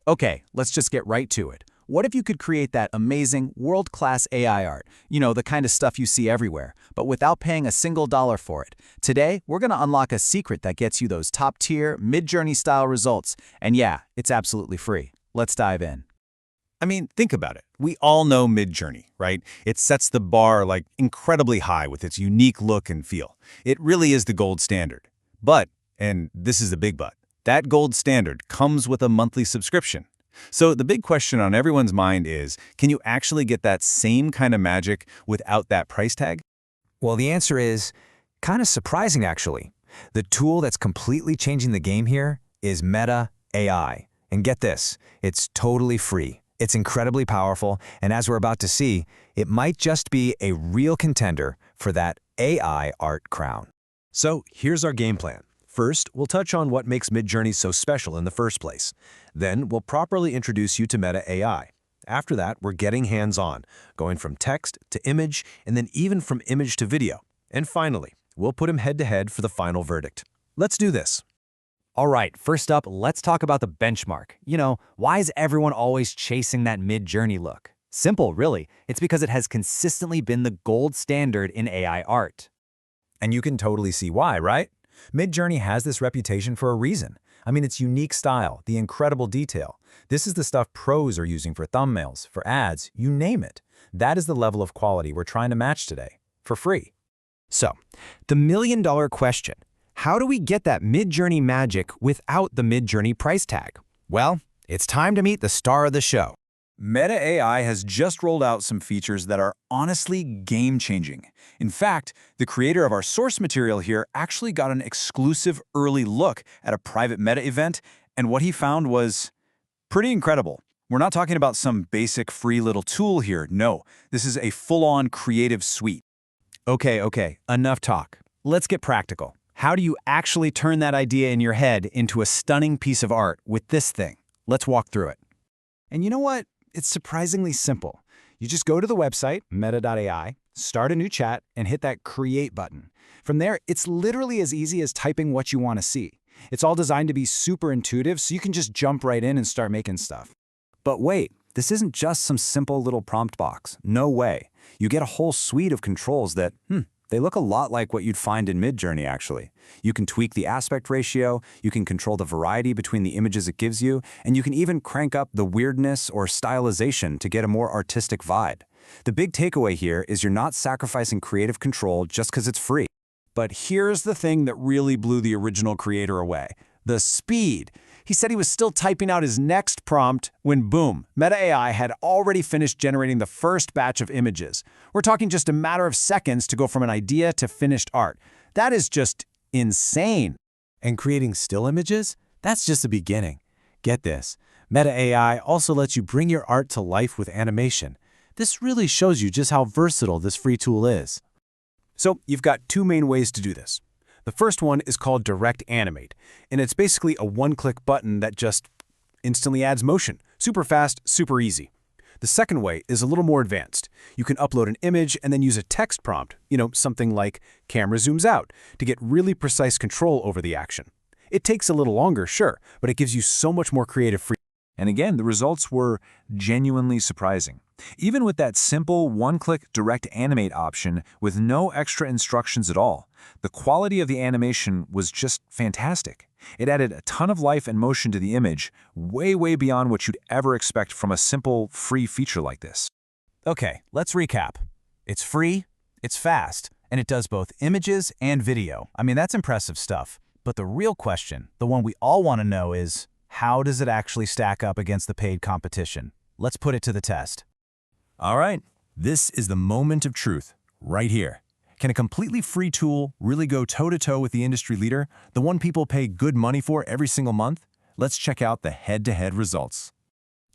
Okay, let's just get right to it. What if you could create that amazing, world-class AI art? You know, the kind of stuff you see everywhere, but without paying a single dollar for it. Today, we're going to unlock a secret that gets you those top-tier, Midjourney-style results. And yeah, it's absolutely free. Let's dive in. I mean, think about it. We all know Midjourney, right? It sets the bar like incredibly high with its unique look and feel. It really is the gold standard. But, and this is the big but, that gold standard comes with a monthly subscription. So the big question on everyone's mind is, can you actually get that same kind of magic without that price tag? Well, the answer is kind of surprising, actually. The tool that's completely changing the game here is Meta AI. And get this, it's totally free. It's incredibly powerful, and as we're about to see, it might just be a real contender for that AI art crown. So here's our game plan. First, we'll touch on what makes Midjourney so special in the first place. Then, we'll properly introduce you to Meta AI. After that, we're getting hands-on, going from text to image, and then even from image to video. And finally, we'll put him head-to-head for the final verdict. Let's do this. All right, first up, let's talk about the benchmark. You know, why is everyone always chasing that Midjourney look? Simple, really. It's because it has consistently been the gold standard in AI art. And you can totally see why, right? Midjourney has this reputation for a reason. I mean, its unique style, the incredible detail. This is the stuff pros are using for thumbnails, for ads, you name it. That is the level of quality we're trying to match today, for free. So, the million-dollar question. How do we get that Midjourney magic without the Midjourney price tag? Well, it's time to meet the star of the show. Meta AI has just rolled out some features that are honestly game-changing. In fact, the creator of our source material here actually got an exclusive early look at a private Meta event, and what he found was pretty incredible. We're not talking about some basic free little tool here. No, this is a full-on creative suite. Okay, enough talk. Let's get practical. How do you actually turn that idea in your head into a stunning piece of art with this thing? Let's walk through it. And you know what? It's surprisingly simple. You just go to the website, meta.ai, start a new chat, and hit that Create button. From there, it's literally as easy as typing what you want to see. It's all designed to be super intuitive, so you can just jump right in and start making stuff. But wait, this isn't just some simple little prompt box. No way. You get a whole suite of controls that, they look a lot like what you'd find in Midjourney, actually. You can tweak the aspect ratio, you can control the variety between the images it gives you, and you can even crank up the weirdness or stylization to get a more artistic vibe. The big takeaway here is you're not sacrificing creative control just because it's free. But here's the thing that really blew the original creator away. The speed. He said he was still typing out his next prompt when, boom, Meta AI had already finished generating the first batch of images. We're talking just a matter of seconds to go from an idea to finished art. That is just insane. And creating still images? That's just the beginning. Get this. Meta AI also lets you bring your art to life with animation. This really shows you just how versatile this free tool is. So you've got two main ways to do this. The first one is called Direct Animate, and it's basically a one-click button that just instantly adds motion. Super fast, super easy. The second way is a little more advanced. You can upload an image and then use a text prompt, something like camera zooms out, to get really precise control over the action. It takes a little longer, sure, but it gives you so much more creative freedom. And again, the results were genuinely surprising. Even with that simple one-click Direct Animate option with no extra instructions at all, the quality of the animation was just fantastic. It added a ton of life and motion to the image, way beyond what you'd ever expect from a simple, free feature like this. Okay, let's recap. It's free, it's fast, and it does both images and video. I mean, that's impressive stuff. But the real question, the one we all want to know is, how does it actually stack up against the paid competition? Let's put it to the test. All right, this is the moment of truth, right here. Can a completely free tool really go toe-to-toe with the industry leader, the one people pay good money for every single month? Let's check out the head-to-head results.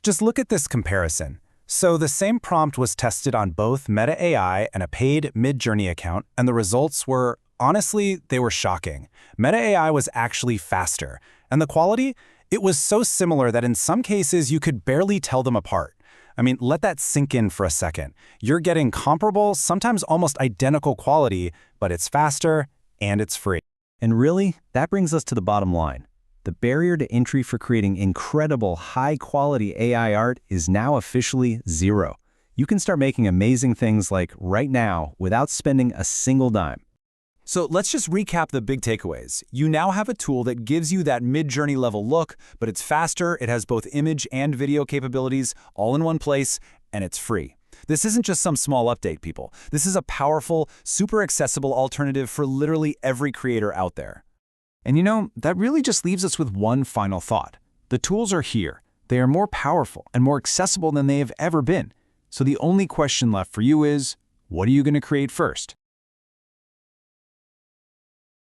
Just look at this comparison. So the same prompt was tested on both Meta AI and a paid Midjourney account, and the results were, honestly, they were shocking. Meta AI was actually faster, and the quality? It was so similar that in some cases you could barely tell them apart. I mean, let that sink in for a second. You're getting comparable, sometimes almost identical quality, but it's faster and it's free. And really, that brings us to the bottom line. The The barrier to entry for creating incredible, high-quality AI art is now officially zero. You can start making amazing things like right now without spending a single dime. So let's just recap the big takeaways. You now have a tool that gives you that Midjourney level look, but it's faster, it has both image and video capabilities all in one place, and it's free. This isn't just some small update, people. This is a powerful, super accessible alternative for literally every creator out there. And you know, that really just leaves us with one final thought. The tools are here. They are more powerful and more accessible than they have ever been. So the only question left for you is, what are you going to create first?